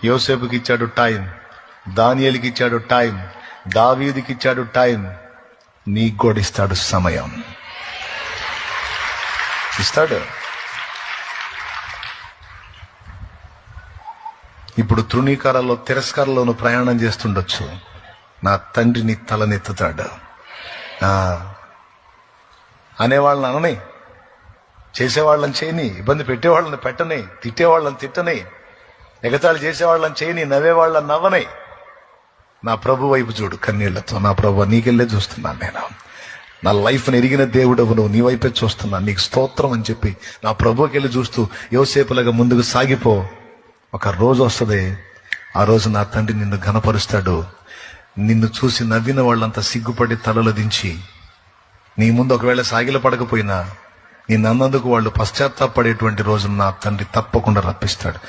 యోసేపుకి ఇచ్చాడు టైం, దానియేలుకి ఇచ్చాడు టైం, దావీదుకి ఇచ్చాడు టైం. నీకు కూడా ఇస్తాడు సమయం, ఇస్తాడు. ఇప్పుడు తృణీకారాల్లో తిరస్కారంలోను ప్రయాణం చేస్తుండొచ్చు. నా తండ్రి నీ తలనెత్తుతాడు. అనేవాళ్ళని అనని, చేసేవాళ్ళని చేయని, ఇబ్బంది పెట్టేవాళ్ళని పెట్టని, తిట్టేవాళ్ళని తిట్టని, ఎగతాళి చేసేవాళ్ళని చేయని, నవ్వేవాళ్ళని నవ్వని. నా ప్రభు వైపు చూడు కన్నీళ్లతో. నా ప్రభు నీకెళ్ళే చూస్తున్నాను నేను. నా లైఫ్ని ఎరిగిన దేవుడవు నువ్వు, నీ వైపే చూస్తున్నాను, నీకు స్తోత్రం అని చెప్పి నా ప్రభుకి వెళ్ళి చూస్తూ యోసేపులాగా ముందుకు సాగిపో. ఒక రోజు వస్తుంది, ఆ రోజు నా తండ్రి నిన్ను ఘనపరుస్తాడు. నిన్ను చూసి నవ్విన వాళ్ళంతా సిగ్గుపడి తలలు దించి నీ ముందు ఒకవేళ సాగిల పడకపోయినా నిన్నందుకు వాళ్ళు పశ్చాత్తాపడేటువంటి రోజును నా తండ్రి తప్పకుండా రప్పిస్తాడు.